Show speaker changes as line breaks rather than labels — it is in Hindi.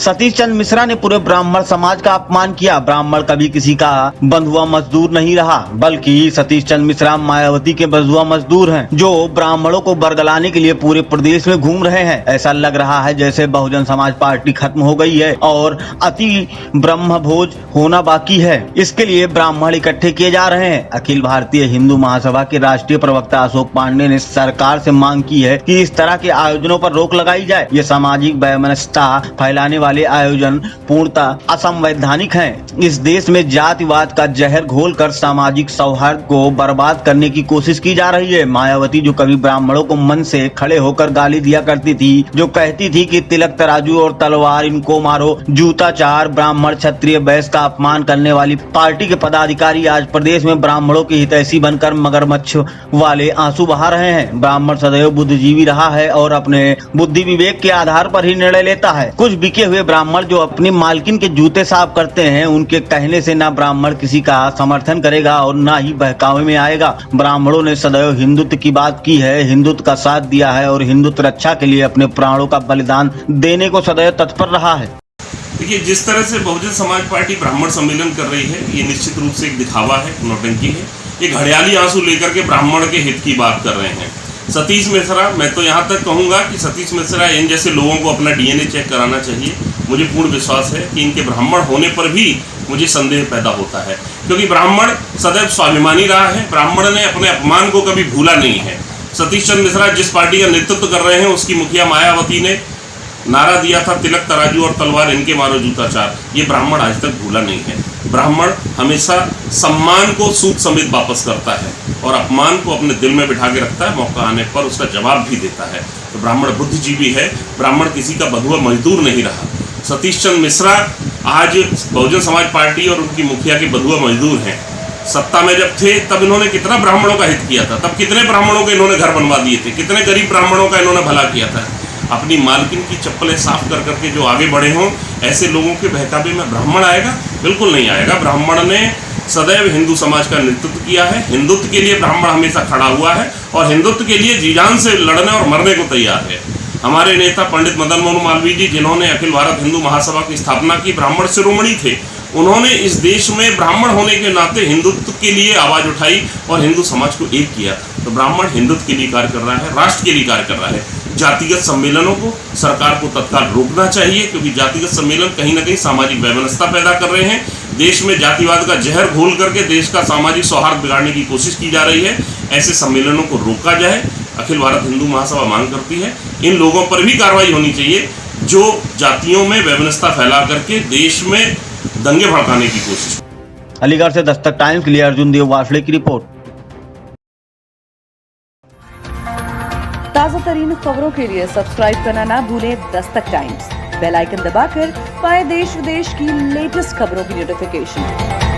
सतीश चंद्र मिश्रा ने पूरे ब्राह्मण समाज का अपमान किया। ब्राह्मण कभी किसी का बंधुआ मजदूर नहीं रहा, बल्कि सतीश चंद्र मिश्रा मायावती के बंधुआ मजदूर हैं, जो ब्राह्मणों को बरगलाने के लिए पूरे प्रदेश में घूम रहे हैं। ऐसा लग रहा है जैसे बहुजन समाज पार्टी खत्म हो गई है और अति ब्रह्म भोज होना बाकी है। इसके लिए ब्राह्मण इकट्ठे किए जा रहे हैं। अखिल भारतीय हिंदू महासभा के राष्ट्रीय प्रवक्ता अशोक पांडे ने सरकार से मांग की है कि इस तरह के आयोजनों पर रोक लगाई जाए। ये सामाजिक वैमनस्यता फैलाने वाले आयोजन पूर्णतः असंवैधानिक हैं। इस देश में जातिवाद का जहर घोलकर सामाजिक सौहार्द को बर्बाद करने की कोशिश की जा रही है। मायावती जो कभी ब्राह्मणों को मन से खड़े होकर गाली दिया करती थी, जो कहती थी कि तिलक तराजू और तलवार इनको मारो, जूताचार, ब्राह्मण क्षत्रिय वैश्य का अपमान करने वाली पार्टी के पदाधिकारी आज प्रदेश में ब्राह्मणों की हितैषी बनकर मगरमच्छ वाले आंसू बहा रहे हैं। ब्राह्मण सदैव बुद्धिजीवी रहा है और अपने बुद्धि विवेक के आधार पर ही निर्णय लेता है। कुछ बिके हुए ब्राह्मण जो अपनी मालकिन के जूते साफ करते हैं, उनके कहने से ना ब्राह्मण किसी का समर्थन करेगा और ना ही बहकावे में आएगा। ब्राह्मणों ने सदैव हिंदुत्व की बात की है, हिंदुत्व का साथ दिया है और हिंदुत्व रक्षा के लिए अपने प्राणों का बलिदान देने को सदैव तत्पर रहा है।
देखिए, जिस तरह से बहुजन समाज पार्टी ब्राह्मण सम्मेलन कर रही है, ये निश्चित रूप से एक दिखावा है, नौटंकी है। ये घड़ियाली आंसू लेकर के ब्राह्मण के हित की बात कर रहे हैं। सतीश मिश्रा, मैं तो यहाँ तक कहूँगा कि सतीश मिश्रा इन जैसे लोगों को अपना डीएनए चेक कराना चाहिए। मुझे पूर्ण विश्वास है कि इनके ब्राह्मण होने पर भी मुझे संदेह पैदा होता है, क्योंकि ब्राह्मण सदैव स्वाभिमानी रहा है। ब्राह्मण ने अपने अपमान को कभी भूला नहीं है। सतीश चंद्र मिश्रा जिस पार्टी का नेतृत्व कर रहे हैं, उसकी मुखिया मायावती ने नारा दिया था, तिलक तराजू और तलवार इनके मारो जूताचार। ये ब्राह्मण आज तक भूला नहीं है। ब्राह्मण हमेशा सम्मान को सूद समेत वापस करता है और अपमान को अपने दिल में बिठा के रखता है। मौका आने पर उसका जवाब भी देता है। तो ब्राह्मण बुद्धिजीवी है, ब्राह्मण किसी का बंधुआ मजदूर नहीं रहा। सतीश चंद्र मिश्रा आज बहुजन समाज पार्टी और उनकी मुखिया के बंधुआ मजदूर हैं। सत्ता में जब थे तब इन्होंने कितना ब्राह्मणों का हित किया था, तब कितने ब्राह्मणों के इन्होंने घर बनवा दिए थे, कितने गरीब ब्राह्मणों का इन्होंने भला किया था। अपनी मालकिन की चप्पलें साफ कर करके जो आगे बढ़े हों, ऐसे लोगों के बहकावे में ब्राह्मण आएगा? बिल्कुल नहीं आएगा। ब्राह्मण ने सदैव हिंदू समाज का नेतृत्व किया है। हिंदुत्व के लिए ब्राह्मण हमेशा खड़ा हुआ है और हिंदुत्व के लिए जी जान से लड़ने और मरने को तैयार है। हमारे नेता पंडित मदन मोहन मालवीय जी, जिन्होंने अखिल भारत हिंदू महासभा की स्थापना की, ब्राह्मण शिरोमणि थे। उन्होंने इस देश में ब्राह्मण होने के नाते हिंदुत्व के लिए आवाज उठाई और हिंदू समाज को एक किया। तो ब्राह्मण हिंदुत्व के लिए कार्य कर रहा है, राष्ट्र के लिए कार्य कर रहा है। जातिगत सम्मेलनों को सरकार को तत्काल रोकना चाहिए, क्योंकि जातिगत सम्मेलन कहीं ना कहीं सामाजिक वैमनस्यता पैदा कर रहे हैं। देश में जातिवाद का जहर घोल करके देश का सामाजिक सौहार्द बिगाड़ने की कोशिश की जा रही है। ऐसे सम्मेलनों को रोका जाए। अखिल भारत हिंदू महासभा मांग करती है इन लोगों पर भी कार्रवाई होनी चाहिए जो जातियों में वैमनस्यता फैला करके देश में दंगे भड़काने की कोशिश।
अलीगढ़ से दस्तक टाइम्स के लिए अर्जुन देव वासले की रिपोर्ट।
ताजा तरीन खबरों के लिए सब्सक्राइब करना ना भूलें दस्तक टाइम्स। बेल आइकन दबाकर पाएं देश विदेश की लेटेस्ट खबरों की नोटिफिकेशन।